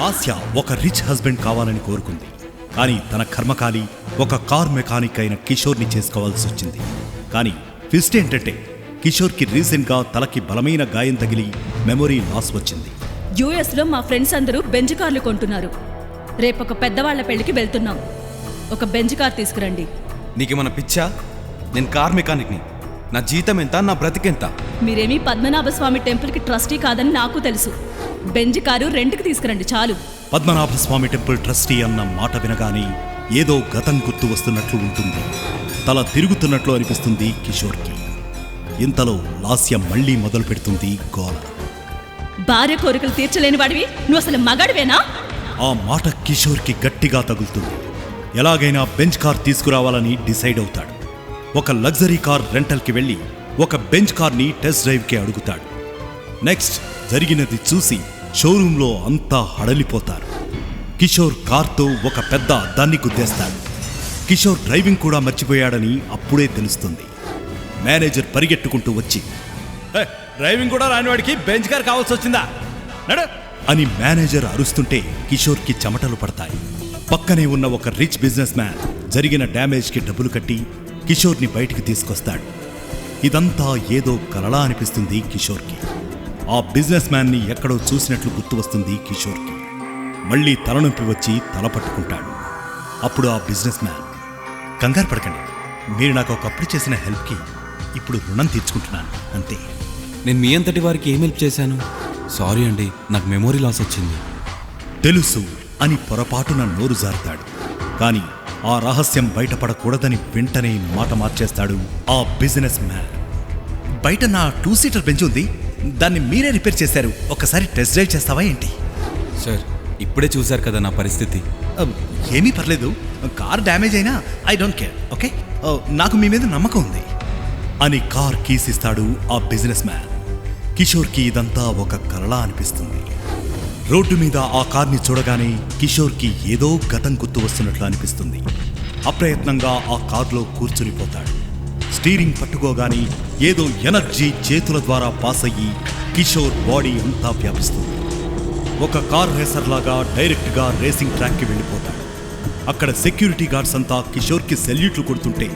లాస్య ఒక rich husband కావాలని కోరుకుంది. కానీ తన కర్మకాలి ఒక కార్ మెకానిక్ అయిన కిషోర్ని చేసుకోవాల్సి వచ్చింది. కానీ ట్విస్ట్ ఏంటంటే కిషోర్కి రీసెంట్గా తలకి బలమైన గాయం తగిలి మెమొరీ లాస్ వచ్చింది. యూఎస్లో మా ఫ్రెండ్స్ అందరూ బెంజ్ కార్లు కొంటున్నారు. రేపొక పెద్దవాళ్ల పెళ్లికి వెళ్తున్నాం. ఒక బెంజ్ కార్ తీసుకురండి. నీకేమన్నా పిచ్చా? నేను కార్ మెకానిక్ని. నా జీతం ఎంత, నా బ్రతికెంత? మీరేమీ పద్మనాభస్వామి టెంపుల్కి ట్రస్టీ కాదని నాకు తెలుసు. బెంజ్ కారు రెంట్కి తీసుకురండి చాలు. పద్మనాభస్వామి టెంపుల్ ట్రస్టీ అన్న మాట వినగానే ఏదో గతం గుర్తు వస్తున్నట్లు ఉంటుంది. తల తిరుగుతున్నట్లు అనిపిస్తుంది కిషోర్కి. ఇంతలో లాస్య మళ్లీ మొదలు పెడుతుంది గోల. భార్య కోరికలు తీర్చలేని వాడివి నువ్వు అసలు మగాడివేనా? ఆ మాట కిషోర్కి గట్టిగా తగులుతుంది. ఎలాగైనా బెంచ్ కార్ తీసుకురావాలని డిసైడ్ అవుతాడు. ఒక లగ్జరీ కార్ రెంటల్కి వెళ్ళి ఒక బెంచ్ కార్ని టెస్ట్ డ్రైవ్కి అడుగుతాడు. నెక్స్ట్ జరిగినది చూసి షోరూంలో అంతా హడలిపోతారు. కిషోర్ కార్తో ఒక పెద్ద అద్దాన్ని గుద్దేస్తాడు. కిషోర్ డ్రైవింగ్ కూడా మర్చిపోయాడని అప్పుడే తెలుస్తుంది. మేనేజర్ పరిగెట్టుకుంటూ వచ్చి, డ్రైవింగ్ కూడా రానివాడికి బెంచ్ కార్ కావాల్సి వచ్చిందా అని మేనేజర్ అరుస్తుంటే కిషోర్కి చెమటలు పడతాయి. పక్కనే ఉన్న ఒక రిచ్ బిజినెస్ మ్యాన్ జరిగిన డ్యామేజ్కి డబ్బులు కట్టి కిషోర్ని బయటికి తీసుకొస్తాడు. ఇదంతా ఏదో కలలా అనిపిస్తుంది కిషోర్కి. ఆ బిజినెస్ మ్యాన్ని ఎక్కడో చూసినట్లు గుర్తు వస్తుంది కిషోర్కి. మళ్ళీ తలనొప్పి వచ్చి తల పట్టుకుంటాడు. అప్పుడు ఆ బిజినెస్ మ్యాన్, కంగారు పడకండి, మీరు నాకు ఒకప్పుడు చేసిన హెల్ప్కి ఇప్పుడు రుణం తీర్చుకుంటున్నాను అంతే. నేను మీ అంతటి వారికి ఏం హెల్ప్ చేశాను? సారీ అండి, నాకు మెమొరీ లాస్ వచ్చింది. తెలుసు అని పొరపాటున నోరు జారుతాడు. కానీ ఆ రహస్యం బయటపడకూడదని వెంటనే మాట మార్చేస్తాడు ఆ బిజినెస్ మ్యాన్. బయట నా 2 సీటర్ బెంచ్ ఉంది, దాన్ని మీరే రిపేర్ చేశారు, ఒకసారి టెస్ట్ డ్రైవ్ చేస్తావా ఏంటి? సార్, ఇప్పుడే చూశారు కదా నా పరిస్థితి. ఏమీ పర్లేదు, కార్ డ్యామేజ్ అయినా ఐ డోంట్ కేర్, ఓకే? నాకు మీ మీద నమ్మకం ఉంది అని కార్ కీస్ ఇస్తాడు ఆ బిజినెస్ మ్యాన్. కిషోర్కి ఇదంతా ఒక కలలా అనిపిస్తుంది. రోడ్డు మీద ఆ కార్ని చూడగానే కిషోర్కి ఏదో గతం గుర్తు వస్తున్నట్లు అనిపిస్తుంది. అప్రయత్నంగా ఆ కార్లో కూర్చునిపోతాడు. స్టీరింగ్ పట్టుకోగానే ఏదో ఎనర్జీ చేతుల ద్వారా పాస్ అయ్యి కిషోర్ బాడీ అంతా వ్యాపిస్తుంది. ఒక కార్ రేసర్ లాగా డైరెక్ట్గా రేసింగ్ ట్రాక్కి వెళ్ళిపోతాడు. అక్కడ సెక్యూరిటీ గార్డ్స్ అంతా కిషోర్కి సెల్యూట్లు కొడుతుంటే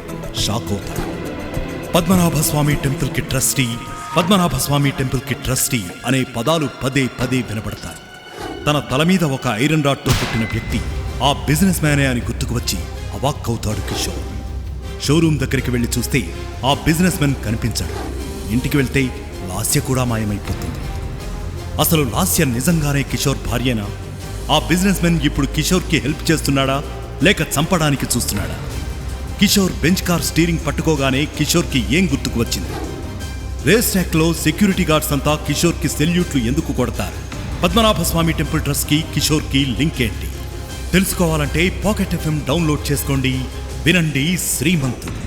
షాక్ అవుతాడు. పద్మనాభస్వామి టెంపుల్కి ట్రస్టీ, పద్మనాభస్వామి టెంపుల్కి ట్రస్టీ అనే పదాలు పదే పదే వినబడతాయి. తన తల మీద ఒక ఐరన్ రాడ్తో కొట్టిన వ్యక్తి ఆ బిజినెస్ మ్యానే అని గుర్తుకు వచ్చి అవాక్కవుతాడు కిషోర్. షోరూమ్ దగ్గరికి వెళ్ళి చూస్తే ఆ బిజినెస్ మ్యాన్ కనిపించాడు. ఇంటికి వెళ్తే లాస్య కూడా మాయమైపోతుంది. అసలు లాస్య నిజంగానే కిషోర్ భార్యేనా? ఆ బిజినెస్ మ్యాన్ ఇప్పుడు కిషోర్కి హెల్ప్ చేస్తున్నాడా లేక చంపడానికి చూస్తున్నాడా? కిషోర్ బెంచ్ కార్ స్టీరింగ్ పట్టుకోగానే కిషోర్కి ఏం గుర్తుకు వచ్చింది? రేస్ ట్రాక్లో సెక్యూరిటీ గార్డ్స్ అంతా కిషోర్కి సెల్యూట్లు ఎందుకు కొడతారు? పద్మనాభస్వామి టెంపుల్ ట్రస్ట్కి కిషోర్కి లింక్ ఏంటి? తెలుసుకోవాలంటే పాకెట్ FM డౌన్లోడ్ చేసుకోండి. వినండి శ్రీమంతుడు.